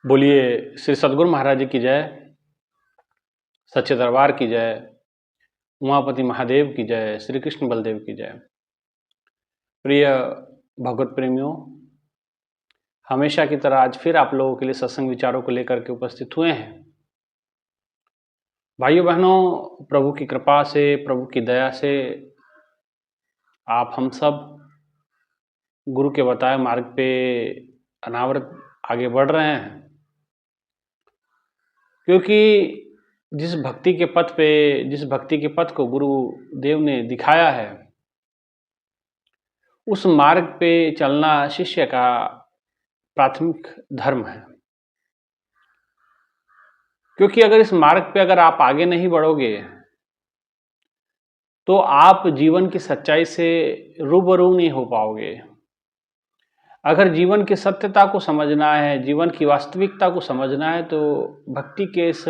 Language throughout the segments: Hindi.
बोलिए श्री सद्गुरु महाराज जी की जय, सच्चे दरबार की जय, उमापति महादेव की जय, श्री कृष्ण बलदेव की जय। प्रिय भगवत प्रेमियों, हमेशा की तरह आज फिर आप लोगों के लिए सत्संग विचारों को लेकर के उपस्थित हुए हैं। भाइयों बहनों, प्रभु की कृपा से, प्रभु की दया से आप हम सब गुरु के बताए मार्ग पे अनावरत आगे बढ़ रहे हैं, क्योंकि जिस भक्ति के पथ को गुरु देव ने दिखाया है, उस मार्ग पे चलना शिष्य का प्राथमिक धर्म है। क्योंकि अगर इस मार्ग पे अगर आप आगे नहीं बढ़ोगे तो आप जीवन की सच्चाई से रूबरू नहीं हो पाओगे। अगर जीवन की सत्यता को समझना है, जीवन की वास्तविकता को समझना है, तो भक्ति के इस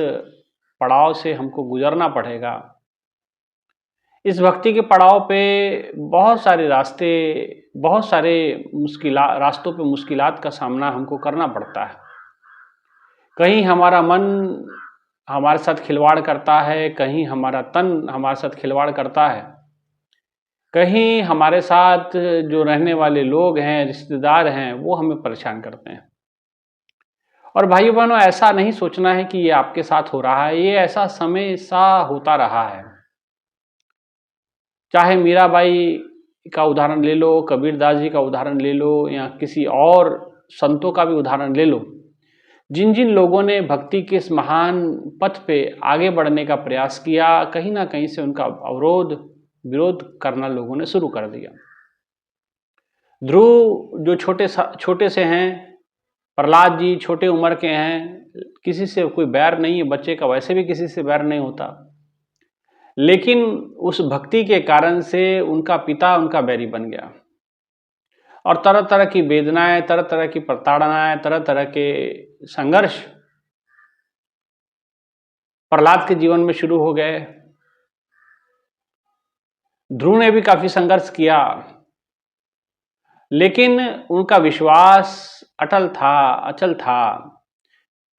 पड़ाव से हमको गुजरना पड़ेगा। इस भक्ति के पड़ाव पे बहुत सारे रास्तों पे मुश्किलात का सामना हमको करना पड़ता है। कहीं हमारा मन हमारे साथ खिलवाड़ करता है, कहीं हमारा तन हमारे साथ खिलवाड़ करता है, कहीं हमारे साथ जो रहने वाले लोग हैं, रिश्तेदार हैं, वो हमें परेशान करते हैं। और भाइयों बहनों, ऐसा नहीं सोचना है कि ये आपके साथ हो रहा है, ये ऐसा समय सा होता रहा है। चाहे मीराबाई का उदाहरण ले लो, कबीरदास जी का उदाहरण ले लो, या किसी और संतों का भी उदाहरण ले लो, जिन जिन लोगों ने भक्ति के इस महान पथ पे आगे बढ़ने का प्रयास किया, कहीं ना कहीं से उनका विरोध करना लोगों ने शुरू कर दिया। ध्रुव जो छोटे से हैं, प्रहलाद जी छोटे उम्र के हैं, किसी से कोई बैर नहीं है, बच्चे का वैसे भी किसी से बैर नहीं होता, लेकिन उस भक्ति के कारण से उनका पिता उनका बैरी बन गया और तरह तरह की वेदनाएं, तरह तरह की प्रताड़नाएं, तरह तरह के संघर्ष प्रहलाद के जीवन में शुरू हो गए। ध्रुव ने भी काफी संघर्ष किया, लेकिन उनका विश्वास अटल अचल था।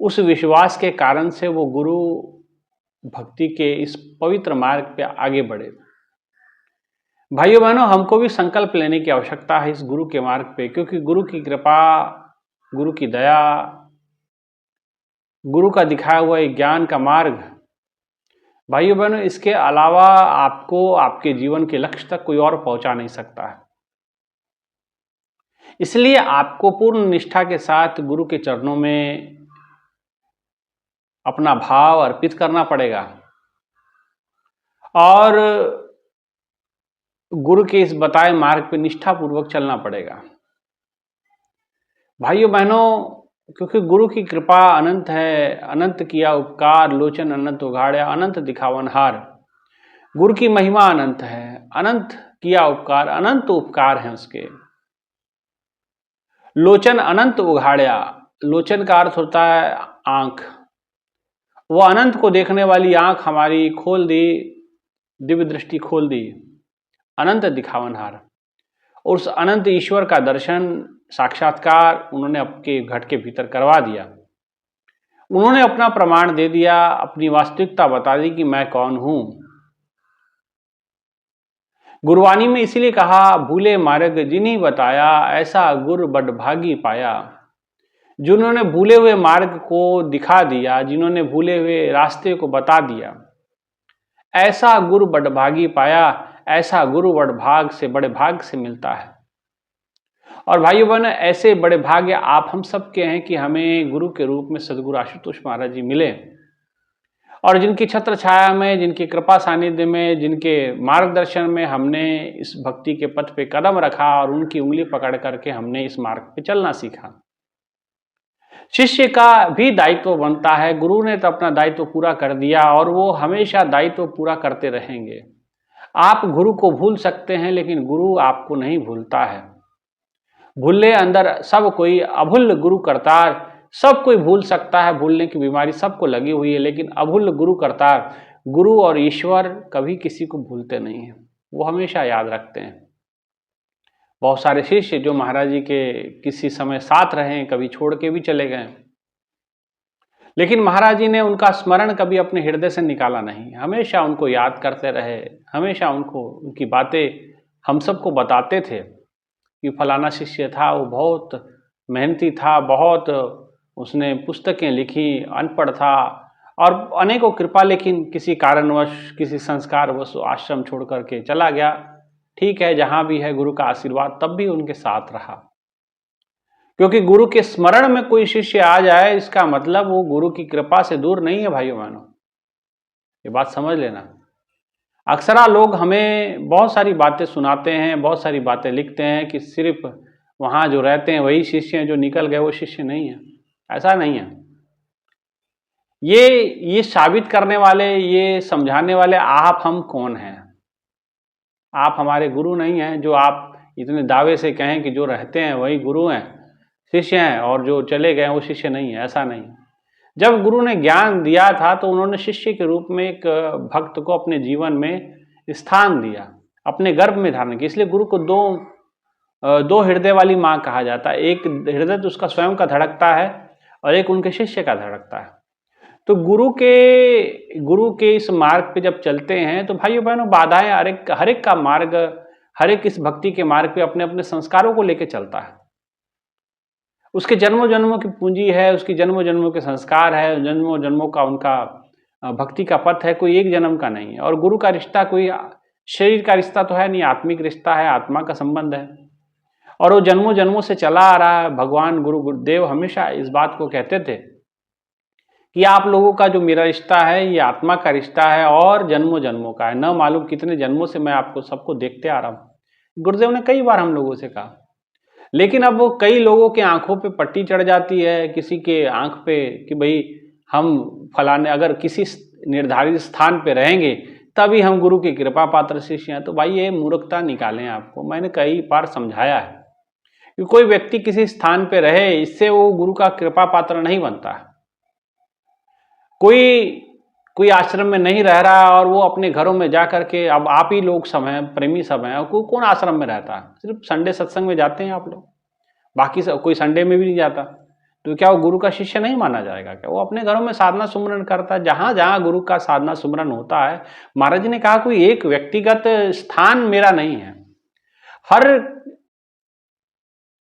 उस विश्वास के कारण से वो गुरु भक्ति के इस पवित्र मार्ग पे आगे बढ़े। भाइयों बहनों, हमको भी संकल्प लेने की आवश्यकता है इस गुरु के मार्ग पे, क्योंकि गुरु की कृपा, गुरु की दया, गुरु का दिखाया हुआ एक ज्ञान का मार्ग, भाइयों बहनों, इसके अलावा आपको आपके जीवन के लक्ष्य तक कोई और पहुंचा नहीं सकता है। इसलिए आपको पूर्ण निष्ठा के साथ गुरु के चरणों में अपना भाव अर्पित करना पड़ेगा और गुरु के इस बताए मार्ग पे निष्ठापूर्वक चलना पड़ेगा। भाइयों बहनों, क्योंकि गुरु की कृपा अनंत है, अनंत किया उपकार, लोचन अनंत उघाड़या, अनंत दिखावन हार। गुरु की महिमा अनंत है, अनंत किया उपकार, अनंत उपकार हैं उसके। लोचन अनंत उघाड़या, लोचन का अर्थ होता है आंख। वो अनंत को देखने वाली आंख हमारी खोल दी, दिव्य दृष्टि खोल दी, अनंत दिखावनहार। और उस अनंत ईश्वर का दर्शन, साक्षात्कार उन्होंने आपके घट के भीतर करवा दिया। उन्होंने अपना प्रमाण दे दिया, अपनी वास्तविकता बता दी कि मैं कौन हूं। गुरवाणी में इसीलिए कहा, भूले मार्ग जिन्हीं बताया, ऐसा गुर बड़ भागी पाया। जिन्होंने भूले हुए मार्ग को दिखा दिया, जिन्होंने भूले हुए रास्ते को बता दिया, ऐसा गुरु बड़ भागी पाया। ऐसा गुरु बड़े भाग से मिलता है। और भाइयों बहनों, ऐसे बड़े भाग्य आप हम सब के हैं कि हमें गुरु के रूप में सद्गुरु आशुतोष महाराज जी मिले, और जिनकी छत्र छाया में, जिनकी कृपा सानिध्य में, जिनके मार्गदर्शन में हमने इस भक्ति के पथ पे कदम रखा और उनकी उंगली पकड़ करके हमने इस मार्ग पे चलना सीखा। शिष्य का भी दायित्व बनता है। गुरु ने तो अपना दायित्व पूरा कर दिया और वो हमेशा दायित्व पूरा करते रहेंगे। आप गुरु को भूल सकते हैं, लेकिन गुरु आपको नहीं भूलता है। भूले अंदर सब कोई, अभूल गुरु करतार। सब कोई भूल सकता है, भूलने की बीमारी सबको लगी हुई है, लेकिन अभूल गुरु करतार, गुरु और ईश्वर कभी किसी को भूलते नहीं हैं, वो हमेशा याद रखते हैं। बहुत सारे शिष्य जो महाराज जी के किसी समय साथ रहे, कभी छोड़ के भी चले गए, लेकिन महाराज जी ने उनका स्मरण कभी अपने हृदय से निकाला नहीं, हमेशा उनको याद करते रहे, हमेशा उनको उनकी बातें हम सबको बताते थे कि फलाना शिष्य था, वो बहुत मेहनती था, बहुत उसने पुस्तकें लिखी, अनपढ़ था और अनेकों कृपा, लेकिन किसी कारणवश, किसी संस्कारवश आश्रम छोड़ करके चला गया। ठीक है, जहाँ भी है गुरु का आशीर्वाद तब भी उनके साथ रहा, क्योंकि गुरु के स्मरण में कोई शिष्य आ जाए इसका मतलब वो गुरु की कृपा से दूर नहीं है भाइयों बहनों, ये बात समझ लेना। अक्सर लोग हमें बहुत सारी बातें सुनाते हैं, बहुत सारी बातें लिखते हैं कि सिर्फ वहाँ जो रहते हैं वही शिष्य हैं, जो निकल गए वो शिष्य नहीं है। ऐसा नहीं है। ये साबित करने वाले, ये समझाने वाले आप हम कौन हैं? आप हमारे गुरु नहीं हैं, जो आप इतने दावे से कहें कि जो रहते हैं वही गुरु हैं, शिष्य हैं, और जो चले गए वो शिष्य नहीं है। ऐसा नहीं है। जब गुरु ने ज्ञान दिया था तो उन्होंने शिष्य के रूप में एक भक्त को अपने जीवन में स्थान दिया, अपने गर्भ में धारण किया। इसलिए गुरु को दो हृदय वाली माँ कहा जाता है। एक हृदय तो उसका स्वयं का धड़कता है और एक उनके शिष्य का धड़कता है। तो गुरु के इस मार्ग पे जब चलते हैं तो भाइयों बहनों, बाधाएं, हर एक का मार्ग, हर एक इस भक्ति के मार्ग पे अपने अपने संस्कारों को लेकर चलता है। उसके जन्मों जन्मों की पूंजी है, उसकी जन्मों जन्मों के संस्कार है, जन्मों जन्मों का उनका भक्ति का पथ है, कोई एक जन्म का नहीं है। और गुरु का रिश्ता कोई शरीर का रिश्ता तो है नहीं, आत्मिक रिश्ता है, आत्मा का संबंध है, और वो जन्मों जन्मों से चला आ रहा है। भगवान गुरुदेव हमेशा इस बात को कहते थे कि आप लोगों का जो मेरा रिश्ता है ये आत्मा का रिश्ता है और जन्मों जन्मों का है, न मालूम कितने जन्मों से मैं आपको सबको देखते आ रहा हूँ। गुरुदेव ने कई बार हम लोगों से कहा, लेकिन अब वो कई लोगों के आंखों पे पट्टी चढ़ जाती है, किसी के आंख पे कि भाई हम फलाने, अगर किसी निर्धारित स्थान पे रहेंगे तभी हम गुरु की कृपा पात्र शिष्य हैं। तो भाई ये मूर्खता निकालें। आपको मैंने कई बार समझाया है कि कोई व्यक्ति किसी स्थान पे रहे, इससे वो गुरु का कृपा पात्र नहीं बनता है। कोई आश्रम में नहीं रह रहा और वो अपने घरों में जा करके, अब आप ही लोग सब हैं, प्रेमी सब हैं, कौन आश्रम में रहता है? सिर्फ संडे सत्संग में जाते हैं आप लोग, बाकी सब कोई संडे में भी नहीं जाता। तो क्या वो गुरु का शिष्य नहीं माना जाएगा क्या? वो अपने घरों में साधना सुमरन करता है, जहां जहां गुरु का साधना सुमरन होता है। महाराज जी ने कहा कोई एक व्यक्तिगत स्थान मेरा नहीं है, हर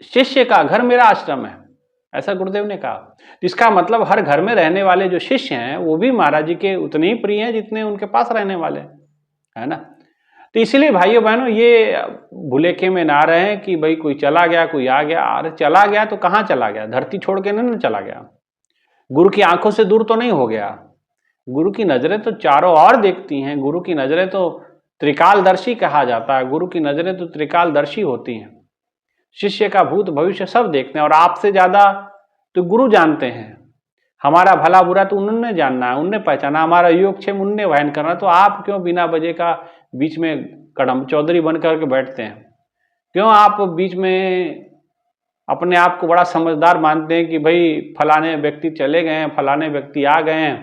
शिष्य का घर मेरा आश्रम है, ऐसा गुरुदेव ने कहा। इसका मतलब हर घर में रहने वाले जो शिष्य हैं वो भी महाराज जी के उतने ही प्रिय हैं जितने उनके पास रहने वाले, है ना। तो इसलिए भाइयों बहनों, ये भुलेखे में ना रहे कि भाई कोई चला गया, कोई आ गया। अरे चला गया तो कहाँ चला गया? धरती छोड़ के नहीं चला गया, गुरु की आंखों से दूर तो नहीं हो गया। गुरु की नजरें तो चारों ओर देखती हैं, गुरु की नजरें तो त्रिकालदर्शी कहा जाता है, गुरु की नजरें तो त्रिकालदर्शी होती हैं। शिष्य का भूत भविष्य सब देखते हैं, और आपसे ज्यादा तो गुरु जानते हैं। हमारा भला बुरा तो उन्होंने जानना है, उनने पहचाना, हमारा योगक्षेम उनने वहन करना। तो आप क्यों बिना वजह का बीच में कड़म चौधरी बन करके बैठते हैं? क्यों आप बीच में अपने आप को बड़ा समझदार मानते हैं कि भाई फलाने व्यक्ति चले गए हैं, फलाने व्यक्ति आ गए हैं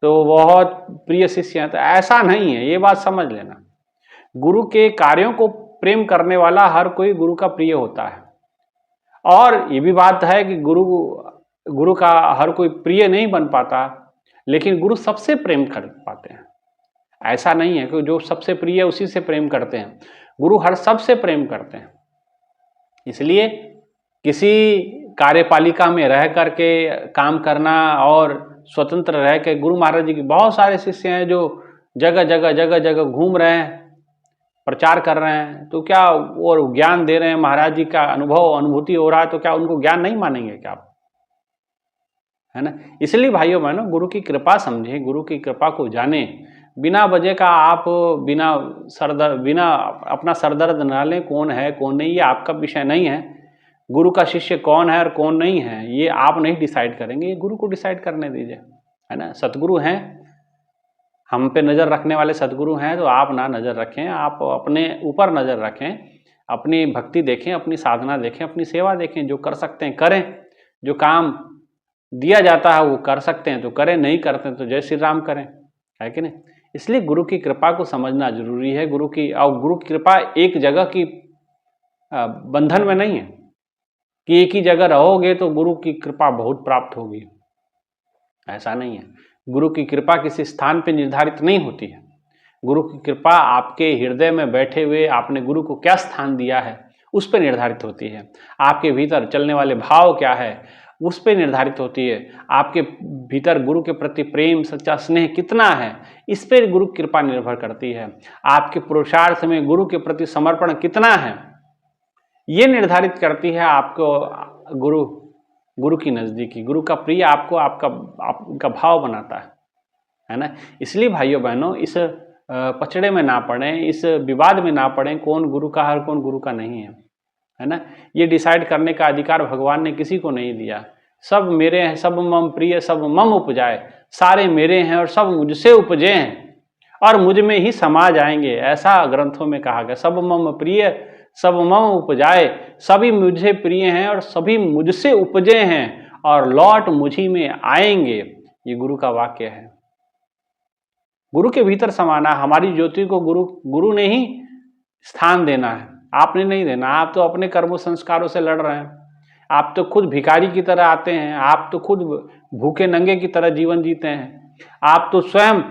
तो बहुत प्रिय शिष्य हैं? तो ऐसा नहीं है, ये बात समझ लेना। गुरु के कार्यों को प्रेम करने वाला हर कोई गुरु का प्रिय होता है। और ये भी बात है कि गुरु का हर कोई प्रिय नहीं बन पाता, लेकिन गुरु सबसे प्रेम कर पाते हैं। ऐसा नहीं है कि जो सबसे प्रिय है उसी से प्रेम करते हैं, गुरु हर सबसे प्रेम करते हैं। इसलिए किसी कार्यपालिका में रह करके काम करना और स्वतंत्र रह के, गुरु महाराज जी के बहुत सारे शिष्य हैं जो जगह जगह घूम रहे हैं, प्रचार कर रहे हैं, तो क्या और ज्ञान दे रहे हैं, महाराज जी का अनुभूति हो रहा है, तो क्या उनको ज्ञान नहीं मानेंगे क्या आप? है ना। इसलिए भाइयों बहनों, गुरु की कृपा समझें, गुरु की कृपा को जाने। बिना वजह का आप बिना अपना सरदर्द न लें। कौन है कौन नहीं ये आपका विषय नहीं है। गुरु का शिष्य कौन है और कौन नहीं है ये आप नहीं डिसाइड करेंगे, ये गुरु को डिसाइड करने दीजिए, है ना। सतगुरु हैं, हम पे नज़र रखने वाले सतगुरु हैं, तो आप ना नज़र रखें, आप अपने ऊपर नज़र रखें, अपनी भक्ति देखें, अपनी साधना देखें, अपनी सेवा देखें। जो कर सकते हैं करें, जो काम दिया जाता है वो कर सकते हैं तो करें, नहीं करते हैं तो जय श्री राम करें, है कि नहीं। इसलिए गुरु की कृपा को समझना जरूरी है। गुरु की कृपा एक जगह की बंधन में नहीं है कि एक ही जगह रहोगे तो गुरु की कृपा बहुत प्राप्त होगी। ऐसा नहीं है। गुरु की कृपा किसी स्थान पे निर्धारित नहीं होती है। गुरु की कृपा आपके हृदय में बैठे हुए आपने गुरु को क्या स्थान दिया है उस पर निर्धारित होती है। आपके भीतर चलने वाले भाव क्या है उस पर निर्धारित होती है। आपके भीतर गुरु के प्रति प्रेम, सच्चा स्नेह कितना है, इस पर गुरु की कृपा निर्भर करती है। आपके पुरुषार्थ में गुरु के प्रति समर्पण कितना है, ये निर्धारित करती है आपको गुरु की नज़दीकी। गुरु का प्रिय आपको आपका भाव बनाता है ना। इसलिए भाइयों बहनों, इस पचड़े में ना पड़ें, इस विवाद में ना पड़ें कौन गुरु का है और कौन गुरु का नहीं है ना। ये डिसाइड करने का अधिकार भगवान ने किसी को नहीं दिया। सब मेरे हैं, सब मम प्रिय, सब मम उपजाए, सारे मेरे हैं और सब मुझसे उपजे हैं और मुझ में ही समा जाएंगे, ऐसा ग्रंथों में कहा गया। सब मम प्रिय, सब मम उपजाए, सभी मुझे प्रिय हैं और सभी मुझसे उपजे हैं और लौट मुझी में आएंगे। ये गुरु का वाक्य है। गुरु के भीतर समाना, हमारी ज्योति को गुरु ने ही स्थान देना है, आपने नहीं देना। आप तो अपने कर्मों संस्कारों से लड़ रहे हैं। आप तो खुद भिखारी की तरह आते हैं, आप तो खुद भूखे नंगे की तरह जीवन जीते हैं। आप तो स्वयं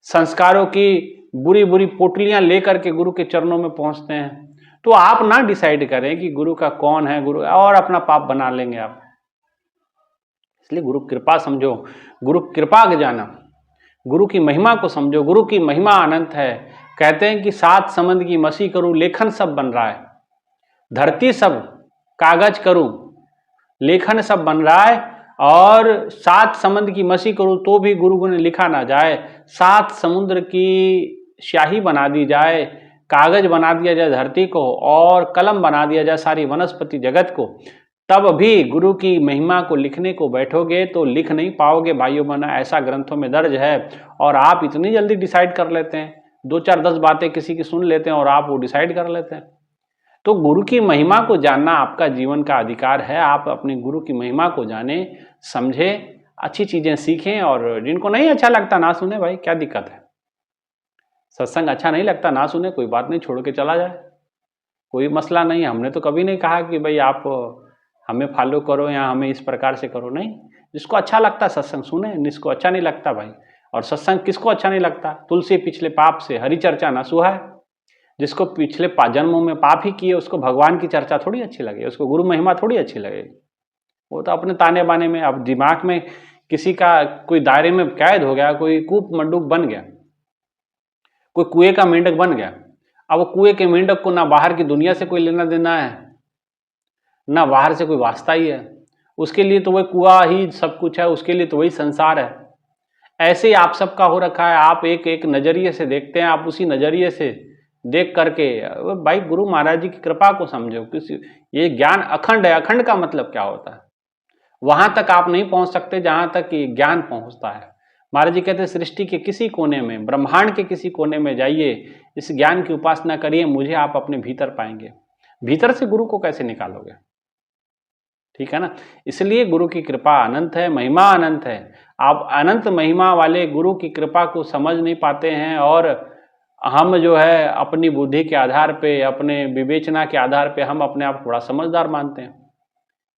संस्कारों की बुरी बुरी पोटलियां लेकर के गुरु के चरणों में पहुंचते हैं। तो आप ना डिसाइड करें कि गुरु का कौन है गुरु, और अपना पाप बना लेंगे आप। इसलिए गुरु कृपा समझो, गुरु कृपा के जाना, गुरु की महिमा को समझो। गुरु की महिमा अनंत है। कहते हैं कि 7 समंद की मसी करूं, लेखन सब बन रहा है। धरती सब कागज करूं, लेखन सब बन रहा है। और 7 समंद की मसी करूं तो भी गुरु ने लिखा ना जाए। 7 समुद्र की स्याही बना दी जाए, कागज बना दिया जाए धरती को, और कलम बना दिया जाए सारी वनस्पति जगत को, तब भी गुरु की महिमा को लिखने को बैठोगे तो लिख नहीं पाओगे भाइयों बहनों। ऐसा ग्रंथों में दर्ज है। और आप इतनी जल्दी डिसाइड कर लेते हैं, 2 4 10 बातें किसी की सुन लेते हैं और आप वो डिसाइड कर लेते हैं। तो गुरु की महिमा को जानना आपका जीवन का अधिकार है। आप अपने गुरु की महिमा को जाने, समझे, अच्छी चीजें सीखें। और जिनको नहीं अच्छा लगता ना सुने भाई, क्या दिक्कत है। सत्संग अच्छा नहीं लगता ना सुने, कोई बात नहीं, छोड़ के चला जाए, कोई मसला नहीं। हमने तो कभी नहीं कहा कि भाई आप हमें फॉलो करो या हमें इस प्रकार से करो, नहीं। जिसको अच्छा लगता सत्संग सुने, जिसको अच्छा नहीं लगता भाई। और सत्संग किसको अच्छा नहीं लगता, तुलसी पिछले पाप से हरि चर्चा न सुहाए। जिसको पिछले जन्मों में पाप ही किए उसको भगवान की चर्चा थोड़ी अच्छी लगे, उसको गुरु महिमा थोड़ी अच्छी लगेगी। वो तो अपने ताने बाने में, अब दिमाग में किसी का कोई दायरे में कैद हो गया, कोई कूप मंडूक बन गया, कोई कुएं का मेंढक बन गया। अब वो कुएं के मेंढक को ना बाहर की दुनिया से कोई लेना देना है, ना बाहर से कोई वास्ता ही है। उसके लिए तो वही कुआं ही सब कुछ है, उसके लिए तो वही संसार है। ऐसे ही आप सबका हो रखा है। आप एक एक नजरिए से देखते हैं, आप उसी नजरिए से देख करके भाई गुरु महाराज जी की कृपा को समझो। किसी ये ज्ञान अखंड है। अखंड का मतलब क्या होता है, वहां तक आप नहीं पहुंच सकते जहां तक ये ज्ञान पहुंचता है। महाराज जी कहते हैं सृष्टि के किसी कोने में, ब्रह्मांड के किसी कोने में जाइए, इस ज्ञान की उपासना करिए, मुझे आप अपने भीतर पाएंगे। भीतर से गुरु को कैसे निकालोगे, ठीक है ना। इसलिए गुरु की कृपा अनंत है, महिमा अनंत है। आप अनंत महिमा वाले गुरु की कृपा को समझ नहीं पाते हैं और हम जो है अपनी बुद्धि के आधार पे, अपने विवेचना के आधार पे हम अपने आप थोड़ा समझदार मानते हैं।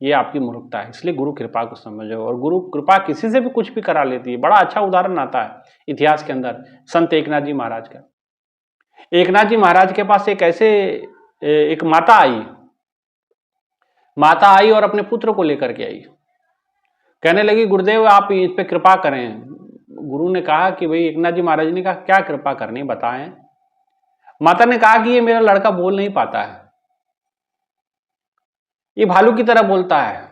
ये आपकी मूर्खता है। इसलिए गुरु कृपा को समझो। और गुरु कृपा किसी से भी कुछ भी करा लेती है। बड़ा अच्छा उदाहरण आता है इतिहास के अंदर, संत एकनाथ जी महाराज का। एकनाथ जी महाराज के पास एक माता आई और अपने पुत्र को लेकर के आई। कहने लगी गुरुदेव आप इस पे कृपा करें। गुरु ने कहा कि भाई, एकनाथ जी महाराज ने कहा क्या कृपा करनी बताएं। माता ने कहा कि ये मेरा लड़का बोल नहीं पाता है, ये भालू की तरह बोलता है,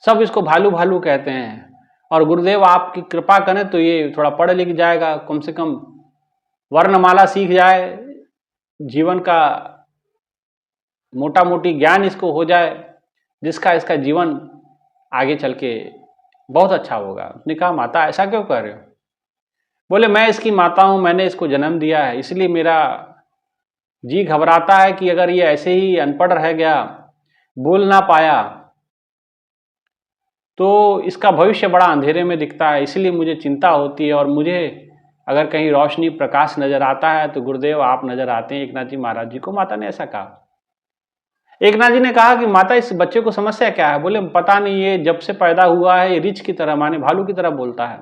सब इसको भालू भालू कहते हैं। और गुरुदेव आपकी कृपा करें तो ये थोड़ा पढ़ लिख जाएगा, कम से कम वर्णमाला सीख जाए, जीवन का मोटा मोटी ज्ञान इसको हो जाए, जिसका इसका जीवन आगे चल के बहुत अच्छा होगा। उसने कहा माता ऐसा क्यों कर रहे हो। बोले मैं इसकी माता हूं, मैंने इसको जन्म दिया है, इसलिए मेरा जी घबराता है कि अगर ये ऐसे ही अनपढ़ रह गया, बोल ना पाया, तो इसका भविष्य बड़ा अंधेरे में दिखता है। इसलिए मुझे चिंता होती है। और मुझे अगर कहीं रोशनी प्रकाश नजर आता है तो गुरुदेव आप नजर आते हैं। एकनाथ जी महाराज जी को माता ने ऐसा कहा। एकनाथ जी ने कहा कि माता इस बच्चे को समस्या क्या है? बोले पता नहीं, ये जब से पैदा हुआ है ये रीछ की तरह, माने भालू की तरह बोलता है।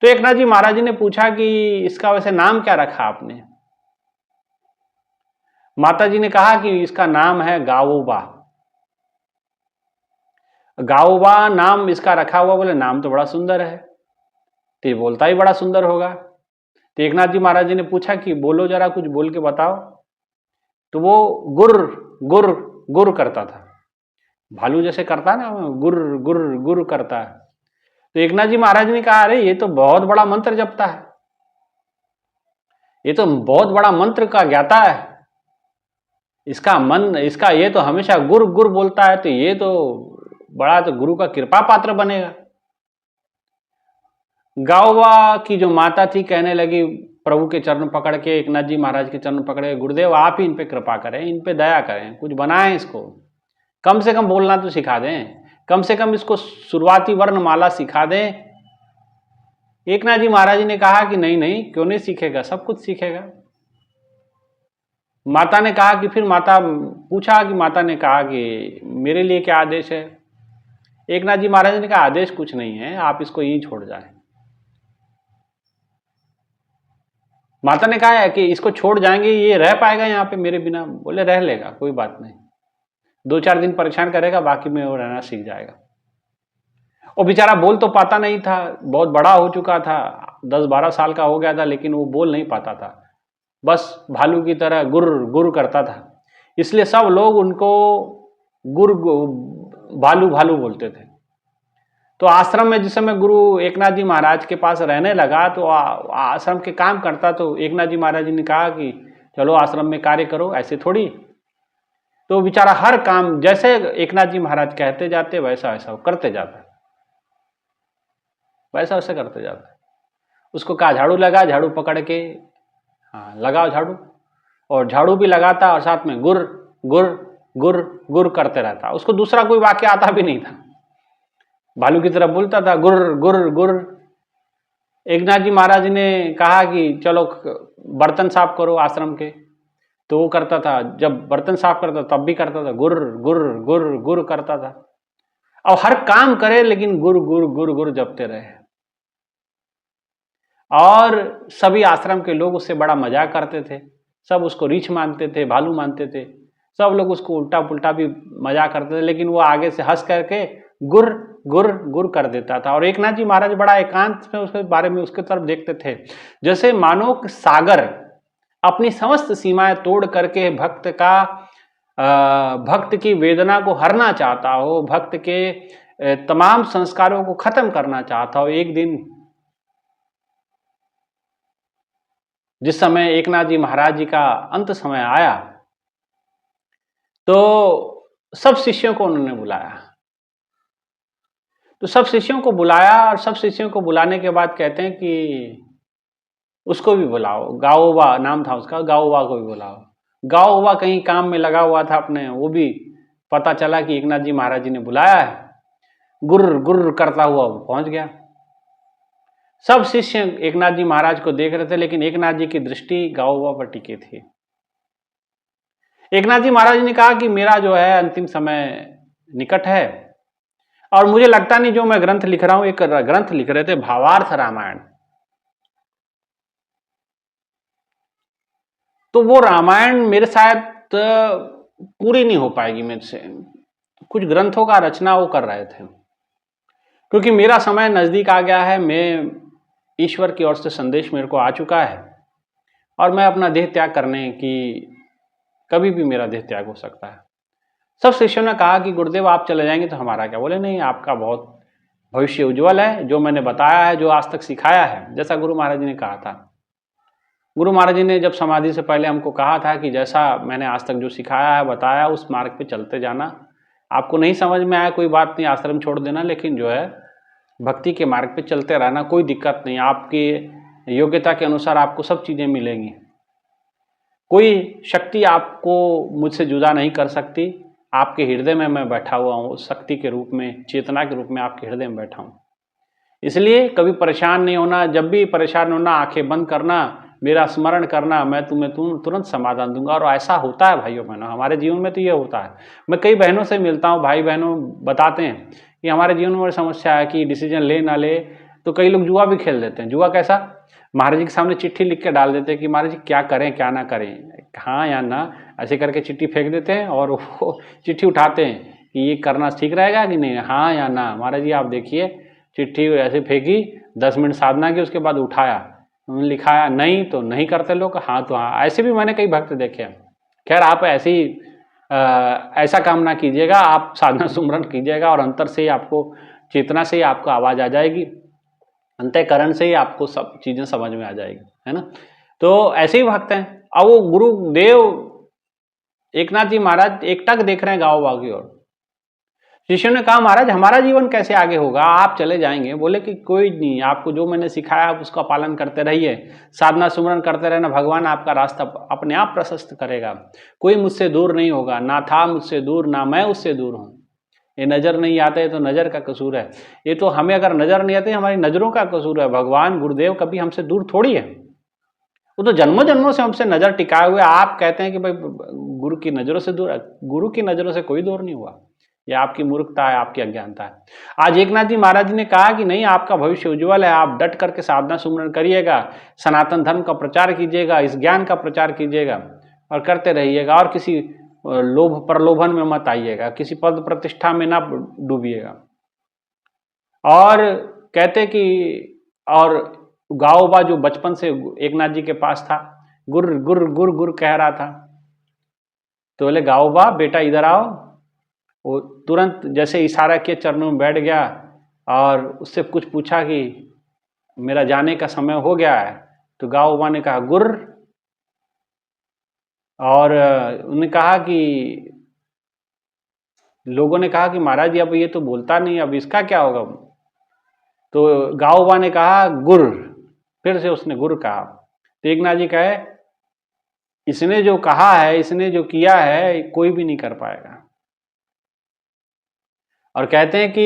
तो एकनाथ जी महाराज जी ने पूछा कि इसका वैसे नाम क्या रखा आपने? माता जी ने कहा कि इसका नाम है गावोबा। गावोबा नाम इसका रखा हुआ। बोले नाम तो बड़ा सुंदर है, तो ये बोलता ही बड़ा सुंदर होगा। तो एकनाथ जी महाराज जी ने पूछा कि बोलो जरा, कुछ बोल के बताओ। तो वो गुर गुर गुर करता था, भालू जैसे करता है ना, गुर गुर गुर करता है। तो एकनाथ जी महाराज ने कहा अरे ये तो बहुत बड़ा मंत्र जपता है, ये तो बहुत बड़ा मंत्र का ज्ञाता है, इसका ये तो हमेशा गुर गुर बोलता है, तो ये तो बड़ा, तो गुरु का कृपा पात्र बनेगा। गाववा की जो माता थी कहने लगी, प्रभु के चरण पकड़ के, एकनाथ जी महाराज के चरण पकड़ के, गुरुदेव आप ही इन पे कृपा करें, इन पे दया करें, कुछ बनाएं इसको, कम से कम बोलना तो सिखा दें, कम से कम इसको शुरुआती वर्णमाला सिखा दें। एकनाथ जी महाराज जी ने कहा कि नहीं नहीं, क्यों नहीं सीखेगा, सब कुछ सीखेगा। माता ने कहा कि फिर माता पूछा कि माता ने कहा कि मेरे लिए क्या आदेश है? एकनाथ जी महाराज ने कहा आदेश कुछ नहीं है, आप इसको यहीं छोड़ जाएं। माता ने कहा है कि इसको छोड़ जाएंगे, ये रह पाएगा यहाँ पे मेरे बिना? बोले रह लेगा, कोई बात नहीं, 2-4 दिन परेशान करेगा, बाकी में वो रहना सीख जाएगा। वो बेचारा बोल तो पाता नहीं था, बहुत बड़ा हो चुका था, 10-12 साल का हो गया था, लेकिन वो बोल नहीं पाता था, बस भालू की तरह गुर गुर करता था। इसलिए सब लोग उनको गुर भालू भालू बोलते थे। तो आश्रम में जिस समय गुरु एकनाथ जी महाराज के पास रहने लगा, तो आश्रम के काम करता, तो एकनाथ जी महाराज जी ने कहा कि चलो आश्रम में कार्य करो, ऐसे थोड़ी। तो बेचारा हर काम जैसे एकनाथ जी महाराज कहते जाते वैसा वैसा करते जाता, वैसा वैसा करते जाता। उसको कहा झाड़ू लगा, झाड़ू पकड़ के हाँ लगाओ झाड़ू, और झाड़ू भी लगाता और साथ में गुर गुर गुर गुर करते रहता। उसको दूसरा कोई वाक्य आता भी नहीं था, भालू की तरह बोलता था गुर गुर गुर। एकनाथ जी महाराज ने कहा कि चलो बर्तन साफ करो आश्रम के, तो वो करता था, जब बर्तन साफ करता तब भी करता था, गुर गुर गुर गुर करता था। और हर काम करे लेकिन गुर गुर गुर गुर जपते रहे। और सभी आश्रम के लोग उससे बड़ा मजाक करते थे, सब उसको रीछ मानते थे, भालू मानते थे, सब लोग उसको उल्टा पुल्टा भी मजाक करते थे, लेकिन वो आगे से हंस करके गुर गुर गुर कर देता था। और एकनाथ जी महाराज बड़ा एकांत में उसके बारे में उसके तरफ देखते थे, जैसे मानो सागर अपनी समस्त सीमाएं तोड़ करके भक्त की वेदना को हरना चाहता हो, भक्त के तमाम संस्कारों को खत्म करना चाहता हो। एक दिन जिस समय एकनाथ जी महाराज जी का अंत समय आया, तो सब शिष्यों को उन्होंने बुलाया। तो सब शिष्यों को बुलाया, और सब शिष्यों को बुलाने के बाद कहते हैं कि उसको भी बुलाओ, गाओबा नाम था उसका, गाओबा को भी बुलाओ। गाओबा कहीं काम में लगा हुआ था अपने, वो भी पता चला कि एकनाथ जी महाराज जी ने बुलाया है, गुर्र गुर्र करता हुआ वो पहुंच गया। सब शिष्य एकनाथ जी महाराज को देख रहे थे, लेकिन एकनाथ जी की दृष्टि गाओबा पर टिकी थी। एकनाथ जी महाराज ने कहा कि मेरा जो है अंतिम समय निकट है, और मुझे लगता नहीं जो मैं ग्रंथ लिख रहा हूं, एक ग्रंथ लिख रहे थे भावार्थ रामायण, तो वो रामायण मेरे शायद पूरी नहीं हो पाएगी मुझसे। कुछ ग्रंथों का रचना वो कर रहे थे, क्योंकि मेरा समय नजदीक आ गया है, मैं ईश्वर की ओर से संदेश मेरे को आ चुका है, और मैं अपना देह त्याग करने की, कभी भी मेरा देह त्याग हो सकता है। सब शिष्यों ने कहा कि गुरुदेव आप चले जाएंगे तो हमारा क्या? बोले नहीं, आपका बहुत भविष्य उज्जवल है, जो मैंने बताया है, जो आज तक सिखाया है, जैसा गुरु महाराज जी ने कहा था। गुरु महाराज जी ने जब समाधि से पहले हमको कहा था कि जैसा मैंने आज तक जो सिखाया है, बताया, उस मार्ग पे चलते जाना। आपको नहीं समझ में आया कोई बात नहीं, आश्रम छोड़ देना, लेकिन जो है भक्ति के मार्ग पे चलते रहना, कोई दिक्कत नहीं, आपकी योग्यता के अनुसार आपको सब चीज़ें मिलेंगी, कोई शक्ति आपको मुझसे जुदा नहीं कर सकती। आपके हृदय में मैं बैठा हुआ हूँ, शक्ति के रूप में, चेतना के रूप में आपके हृदय में बैठा हूँ। इसलिए कभी परेशान नहीं होना, जब भी परेशान होना आंखें बंद करना, मेरा स्मरण करना, मैं तुम्हें तुरंत समाधान दूंगा। और ऐसा होता है भाइयों बहनों, हमारे जीवन में तो ये होता है। मैं कई बहनों से मिलता हूँ, भाई बहनों बताते हैं कि हमारे जीवन में बड़ी समस्या है कि डिसीजन ले ना ले, तो कई लोग जुआ भी खेल देते हैं। जुआ कैसा? महाराज जी के सामने चिट्ठी लिख के डाल देते हैं कि महाराज जी क्या करें क्या ना करें, हाँ या ना, ऐसे करके चिट्ठी फेंक देते हैं और वो चिट्ठी उठाते हैं कि ये करना ठीक रहेगा कि नहीं, हाँ या ना। महाराज जी आप देखिए, चिट्ठी ऐसे फेंकी, 10 मिनट साधना की, उसके बाद उठाया, उन्होंने लिखाया नहीं तो नहीं करते लोग, हाँ तो हाँ। ऐसे भी मैंने कई भक्त देखे हैं। खैर आप ऐसा काम ना कीजिएगा, आप साधना सुमरन कीजिएगा और अंतर से ही आपको, चेतना से ही आपको आवाज़ आ जाएगी, अंतःकरण से ही आपको सब चीज़ें समझ में आ जाएगी, है ना। तो ऐसे ही भक्त हैं। अब वो गुरुदेव एकनाथ जी महाराज एकटक देख रहे हैं गाँव बाग की ओर। शिष्यों ने कहा महाराज हमारा जीवन कैसे आगे होगा, आप चले जाएंगे। बोले कि कोई नहीं, आपको जो मैंने सिखाया आप उसका पालन करते रहिए, साधना सुमरन करते रहना, भगवान आपका रास्ता अपने आप प्रशस्त करेगा। कोई मुझसे दूर नहीं होगा, ना था मुझसे दूर, ना मैं उससे दूर हूँ। ये नज़र नहीं आते तो नज़र का कसूर है। ये तो हमें अगर नज़र नहीं आते हमारी नज़रों का कसूर है। भगवान गुरुदेव कभी हमसे दूर थोड़ी है, वो तो जन्मों जन्मों से हमसे नज़र टिकाए हुए। आप कहते हैं कि भाई गुरु की नज़रों से दूर, गुरु की नज़रों से कोई दूर नहीं हुआ। यह आपकी मूर्खता है, आपकी अज्ञानता है। आज एकनाथ जी महाराज जी ने कहा कि नहीं, आपका भविष्य उज्ज्वल है, आप डट करके साधना सुमरन करिएगा, सनातन धर्म का प्रचार कीजिएगा, इस ज्ञान का प्रचार कीजिएगा और करते रहिएगा, और किसी लोभ प्रलोभन में मत आइएगा, किसी पद प्रतिष्ठा में ना डूबिएगा। और कहते कि और गाओबा जो बचपन से एकनाथ जी के पास था, गुर गुर गुर गुर कह रहा था, तो बोले गाओबा बेटा इधर आओ। वो तुरंत जैसे इशारा किए चरणों में बैठ गया और उससे कुछ पूछा कि मेरा जाने का समय हो गया है। तो गाओबा ने कहा गुर, और उन्होंने कहा कि लोगों ने कहा कि महाराज जी अब ये तो बोलता नहीं, अब इसका क्या होगा। तो गाओबा ने कहा गुर, फिर से उसने गुर कहा। तो एकनाथ जी कहे इसने जो कहा है, इसने जो किया है, कोई भी नहीं कर पाएगा। और कहते हैं कि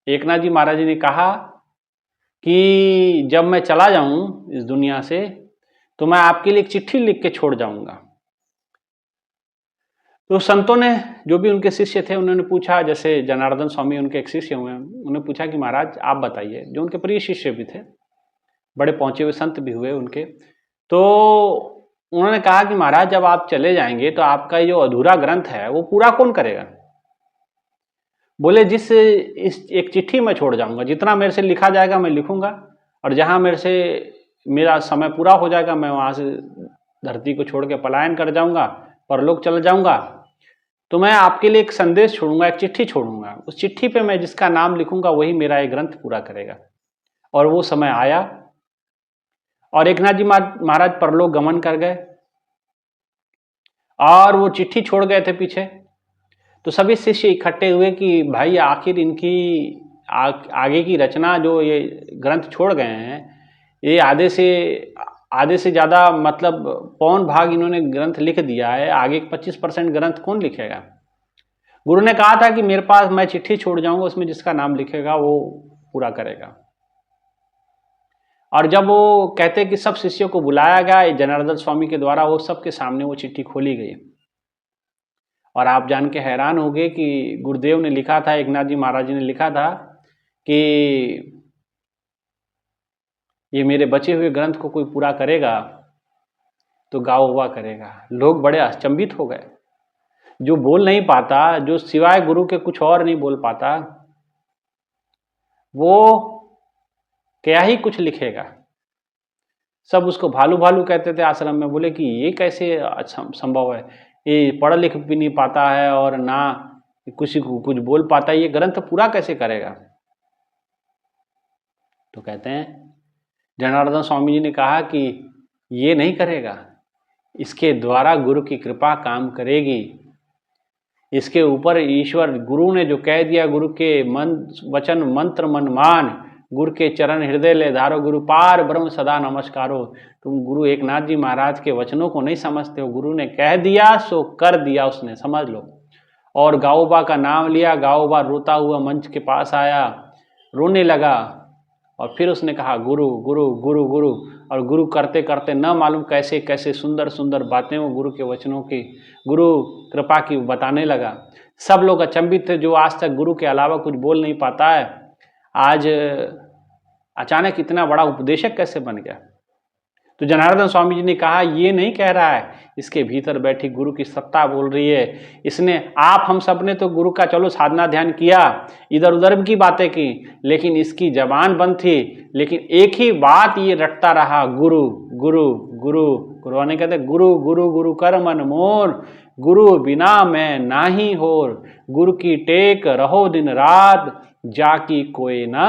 एकनाथ जी महाराज जी ने कहा कि जब मैं चला जाऊं इस दुनिया से तो मैं आपके लिए एक चिट्ठी लिख के छोड़ जाऊंगा। तो संतों ने, जो भी उनके शिष्य थे, उन्होंने पूछा, जैसे जनार्दन स्वामी उनके एक शिष्य हुए, उन्होंने पूछा कि महाराज आप बताइए, जो उनके प्रिय शिष्य भी थे, बड़े पहुंचे हुए संत भी हुए उनके। तो उन्होंने कहा कि महाराज जब आप चले जाएंगे तो आपका जो अधूरा ग्रंथ है वो पूरा कौन करेगा। बोले इस एक चिट्ठी मैं छोड़ जाऊंगा, जितना मेरे से लिखा जाएगा मैं लिखूंगा, और जहां मेरा समय पूरा हो जाएगा मैं वहां से धरती को छोड़ के पलायन कर जाऊंगा, परलोक चल जाऊंगा। तो मैं आपके लिए एक संदेश छोड़ूंगा, एक चिट्ठी छोड़ूंगा, उस चिट्ठी पे मैं जिसका नाम लिखूंगा वही मेरा एक ग्रंथ पूरा करेगा। और वो समय आया और एकनाथ जी महाराज परलोक गमन कर गए और वो चिट्ठी छोड़ गए थे पीछे। तो सभी शिष्य इकट्ठे हुए कि भाई आखिर इनकी आगे की रचना, जो ये ग्रंथ छोड़ गए हैं, ये आधे से ज़्यादा, मतलब पौन भाग इन्होंने ग्रंथ लिख दिया है, आगे 25% ग्रंथ कौन लिखेगा। गुरु ने कहा था कि मेरे पास मैं चिट्ठी छोड़ जाऊंगा, उसमें जिसका नाम लिखेगा वो पूरा करेगा। और जब वो कहते कि सब शिष्यों को बुलाया गया जनार्दन स्वामी के द्वारा, वो सबके सामने वो चिट्ठी खोली गई। और आप जान के हैरान हो गए कि गुरुदेव ने लिखा था, एकनाथ जी महाराज जी ने लिखा था कि ये मेरे बचे हुए ग्रंथ को कोई पूरा करेगा तो गाओबा करेगा। लोग बड़े अचंभित हो गए। जो बोल नहीं पाता, जो सिवाय गुरु के कुछ और नहीं बोल पाता, वो क्या ही कुछ लिखेगा। सब उसको भालू भालू कहते थे आश्रम में। बोले कि ये कैसे संभव है, ये पढ़ लिख भी नहीं पाता है और ना किसी को कुछ बोल पाता है, ये ग्रंथ पूरा कैसे करेगा। तो कहते हैं जनार्दन स्वामी जी ने कहा कि ये नहीं करेगा, इसके द्वारा गुरु की कृपा काम करेगी। इसके ऊपर ईश्वर, गुरु ने जो कह दिया, गुरु के वचन मंत्र मन मान, गुरु के चरण हृदय ले धारो, गुरु पार ब्रह्म सदा नमस्कारो। तुम गुरु एकनाथ जी महाराज के वचनों को नहीं समझते हो। गुरु ने कह दिया सो कर दिया उसने, समझ लो। और गाओबा का नाम लिया। गाओबा रोता हुआ मंच के पास आया, रोने लगा और फिर उसने कहा गुरु गुरु गुरु गुरु। और गुरु करते करते न मालूम कैसे कैसे सुंदर सुंदर बातें वो गुरु के वचनों की, गुरु कृपा की बताने लगा। सब लोग अचंभित थे, जो आज तक गुरु के अलावा कुछ बोल नहीं पाता है, आज अचानक इतना बड़ा उपदेशक कैसे बन गया। तो जनार्दन स्वामी जी ने कहा, ये नहीं कह रहा है, इसके भीतर बैठी गुरु की सत्ता बोल रही है। इसने, आप हम सब ने तो गुरु का चलो साधना ध्यान किया, इधर उधर की बातें की, लेकिन इसकी जबान बंद थी, लेकिन एक ही बात ये रटता रहा, गुरु गुरु गुरु। गुरुआने कहते गुरु गुरु गुरु कर मन मोर, गुरु बिना मैं नाही होर, गुरु की टेक रहो दिन रात, जाकी कोई ना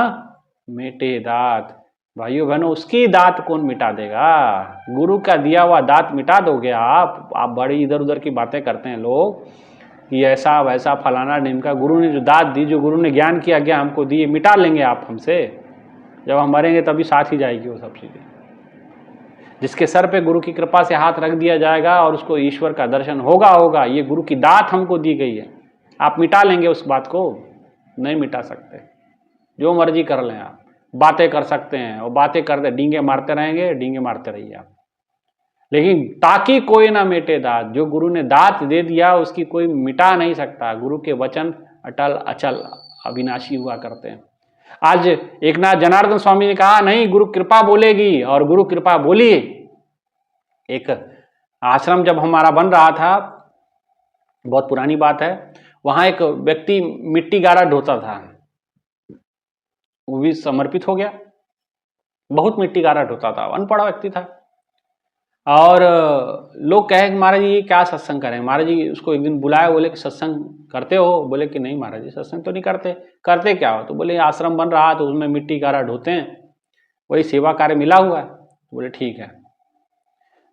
मेटे दात। भाइयों बहनों, उसकी दात कौन मिटा देगा? गुरु का दिया हुआ दात मिटा दोगे आप? बड़ी इधर उधर की बातें करते हैं लोग कि ऐसा वैसा फलाना ढिमका। गुरु ने जो दात दी, जो गुरु ने ज्ञान की आज्ञा हमको दी, मिटा लेंगे आप हमसे? जब हम मरेंगे तभी साथ ही जाएगी वो सब चीजें। जिसके सर पे गुरु की कृपा से हाथ रख दिया जाएगा और उसको ईश्वर का दर्शन होगा। ये गुरु की दात हमको दी गई है, आप मिटा लेंगे उस बात को? नहीं मिटा सकते। जो मर्जी कर लें आप, बातें कर सकते हैं और बातें करते डींगे मारते रहेंगे, डींगे मारते रहिए आप, लेकिन ताकि कोई ना मिटे दात। जो गुरु ने दात दे दिया उसकी कोई मिटा नहीं सकता। गुरु के वचन अटल अचल अविनाशी हुआ करते हैं। आज एक नाथ जनार्दन स्वामी ने कहा, नहीं गुरु कृपा बोलेगी, और गुरु कृपा बोली। एक आश्रम जब हमारा बन रहा था, बहुत पुरानी बात है, वहां एक व्यक्ति मिट्टी गारा ढोता था, वो भी समर्पित हो गया। बहुत मिट्टी गारा ढोता था, अनपढ़ व्यक्ति था। और लोग कहे कि महाराज जी क्या सत्संग करें? महाराज जी उसको एक दिन बुलाया, बोले कि सत्संग करते हो? बोले कि नहीं महाराज जी सत्संग तो नहीं करते। करते क्या हो? तो बोले आश्रम बन रहा तो उसमें मिट्टी गारा ढोते हैं, वही सेवा कार्य मिला हुआ है। बोले ठीक है।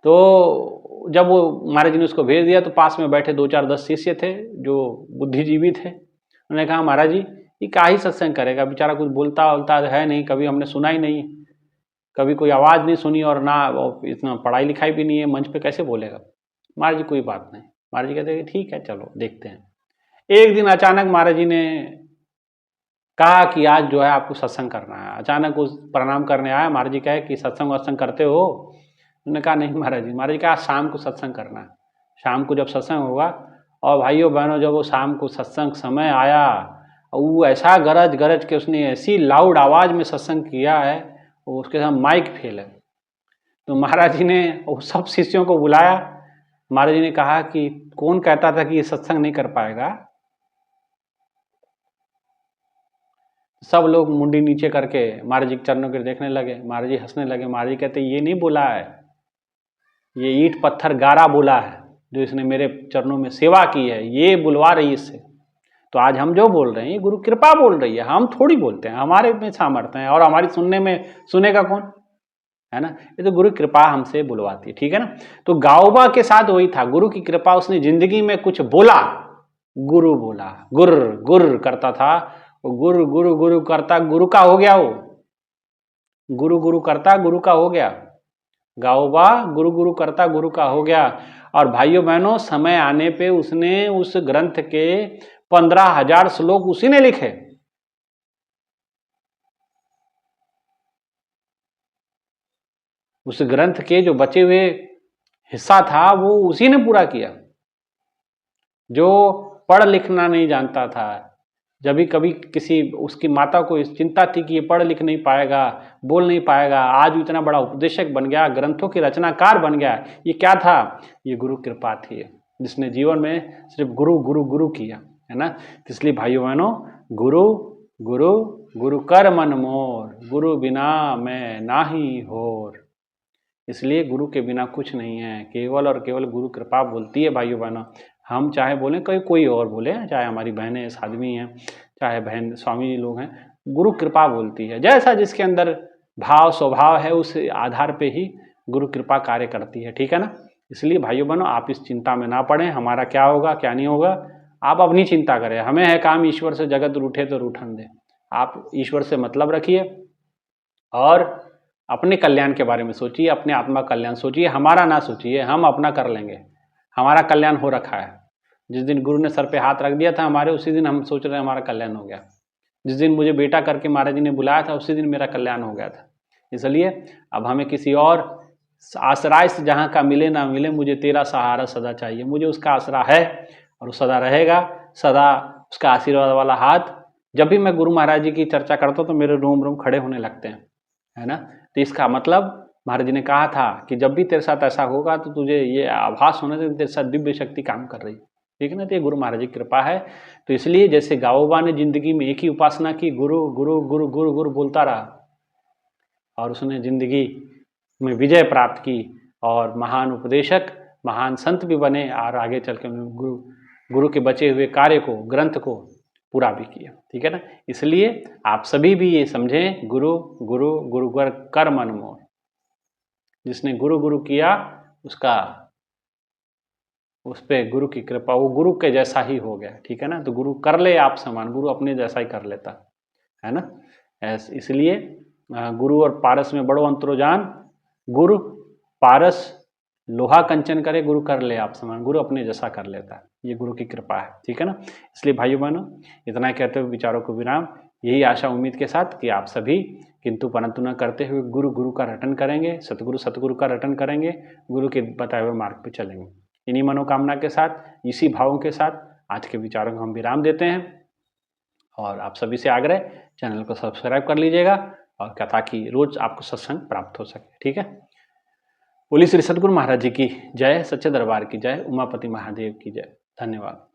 तो जब वो महाराज जी ने उसको भेज दिया तो पास में बैठे 2-4-10 शिष्य थे जो बुद्धिजीवी थे। उन्होंने कहा महाराज जी ये क्या ही सत्संग करेगा, बेचारा कुछ बोलता है नहीं, कभी हमने सुना ही नहीं, कभी कोई आवाज़ नहीं सुनी, और ना इतना पढ़ाई लिखाई भी नहीं है, मंच पे कैसे बोलेगा? महाराज जी कोई बात नहीं। महाराज जी कहते हैं ठीक है चलो देखते हैं। एक दिन अचानक महाराज जी ने कहा कि आज जो है आपको सत्संग करना है। अचानक उस प्रणाम करने आया, महाराज जी कहे कि सत्संग वत्संग करते हो? उन्होंने कहा नहीं महाराज जी। महाराज जी कहा शाम को सत्संग करना है, शाम को जब सत्संग होगा। और भाइयों बहनों, जब वो शाम को सत्संग समय आया, वो ऐसा गरज गरज के उसने ऐसी लाउड आवाज़ में सत्संग किया है, उसके साथ माइक फेल है। तो महाराज जी ने सब शिष्यों को बुलाया। महाराज जी ने कहा कि कौन कहता था कि ये सत्संग नहीं कर पाएगा? सब लोग मुंडी नीचे करके महाराज जी के चरणों के देखने लगे। महाराज जी हंसने लगे। महाराज जी कहते ये नहीं बोला है, ये ईंट पत्थर गारा बोला है, जो इसने मेरे चरणों में सेवा की है, ये बुलवा रही इससे। तो आज हम जो बोल रहे हैं ये गुरु कृपा बोल रही है, हम थोड़ी बोलते हैं, हमारे में सामर्थ्य है, और हमारी सुनने में सुनेगा कौन, है ना? ये तो गुरु कृपा हमसे बुलवाती है, ठीक है ना? तो गाओबा के साथ वही था, गुरु की कृपा, उसने जिंदगी में कुछ बोला, गुरु बोला, गुर गुर करता था, गुरु गुरु गुरु करता गुरु का हो गया, वो गुरु गुरु करता गुरु का हो गया। गाओबा गुरु गुरु करता गुरु का हो गया। और भाइयों बहनों, समय आने पे उसने उस ग्रंथ के 15,000 श्लोक उसी ने लिखे। उस ग्रंथ के जो बचे हुए हिस्सा था वो उसी ने पूरा किया। जो पढ़ लिखना नहीं जानता था, जब भी कभी किसी उसकी माता को इस चिंता थी कि ये पढ़ लिख नहीं पाएगा, बोल नहीं पाएगा, आज इतना बड़ा उपदेशक बन गया, ग्रंथों के रचनाकार बन गया। ये क्या था? ये गुरु कृपा थी, जिसने जीवन में सिर्फ गुरु गुरु गुरु किया, है ना? इसलिए भाइयों बहनों, गुरु गुरु गुरु कर मन मोर, गुरु बिना मैं नाही होर। इसलिए गुरु के बिना कुछ नहीं है, केवल और केवल गुरु कृपा बोलती है। भाइयों बहनों, हम चाहे बोलें कोई और बोले, चाहे हमारी बहनें साध्वी हैं, चाहे बहन स्वामी जी लोग हैं, गुरु कृपा बोलती है। जैसा जिसके अंदर भाव स्वभाव है उस आधार पे ही गुरु कृपा कार्य करती है, ठीक है ना? इसलिए भाइयों बहनों, आप इस चिंता में ना पड़ें, हमारा क्या होगा क्या नहीं होगा, आप अपनी चिंता करें। हमें है काम ईश्वर से जगत रूठे तो रूठन दे। आप ईश्वर से मतलब रखिए और अपने कल्याण के बारे में सोचिए, अपने आत्मा कल्याण सोचिए, हमारा ना सोचिए, हम अपना कर लेंगे, हमारा कल्याण हो रखा है। जिस दिन गुरु ने सर पे हाथ रख दिया था हमारे, उसी दिन हम सोच रहे हैं हमारा कल्याण हो गया। जिस दिन मुझे बेटा करके महाराज जी ने बुलाया था, उसी दिन मेरा कल्याण हो गया था। इसलिए अब हमें किसी और आश्रय से जहाँ का मिले ना मिले, मुझे तेरा सहारा सदा चाहिए। मुझे उसका आसरा है और वो सदा रहेगा, सदा उसका आशीर्वाद वाला हाथ। जब भी मैं गुरु महाराज जी की चर्चा करता हूँ तो मेरे रोम रोम खड़े होने लगते हैं, है ना। तो इसका मतलब महाराज जी ने कहा था कि जब भी तेरे साथ ऐसा होगा तो तुझे ये आभास होना चाहिए तेरे साथ दिव्य शक्ति काम कर रही है, ठीक है ना। तो ये गुरु महाराज जी की कृपा है। तो इसलिए जैसे गाओबा ने जिंदगी में एक ही उपासना की, गुरु गुरु गुरु गुरु गुरु बोलता रहा और उसने जिंदगी में विजय प्राप्त की और महान उपदेशक, महान संत भी बने और आगे चल के गुरु के बचे हुए कार्य को, ग्रंथ को पूरा भी किया, ठीक है ना। इसलिए आप सभी भी ये समझें, गुरु गुरु गुरु कर मन मोर। जिसने गुरु गुरु किया उसका, उस पर गुरु की कृपा, वो गुरु के जैसा ही हो गया, ठीक है ना। तो गुरु कर ले आप समान, गुरु अपने जैसा ही कर लेता है ना। इसलिए गुरु और पारस में बड़ो अंतरो जान, गुरु पारस लोहा कंचन करे, गुरु कर ले आप समान, गुरु अपने जैसा कर लेता है। ये गुरु की कृपा है, ठीक है ना। इसलिए भाइयों बहनों, इतना कहते हुए विचारों को विराम, यही आशा उम्मीद के साथ कि आप सभी किंतु परंतु न करते हुए गुरु गुरु का रटन करेंगे, सतगुरु सतगुरु का रटन करेंगे, गुरु के बताए हुए मार्ग पर चलेंगे। इन्हीं मनोकामना के साथ, इसी भावों के साथ आज के विचारों को हम विराम देते हैं और आप सभी से आग्रह, चैनल को सब्सक्राइब कर लीजिएगा और ताकि रोज आपको सत्संग प्राप्त हो सके, ठीक है। बोलिए श्री सद्गुरु महाराज जी की जय, सच्चे दरबार की जय, उमापति महादेव की जय। धन्यवाद।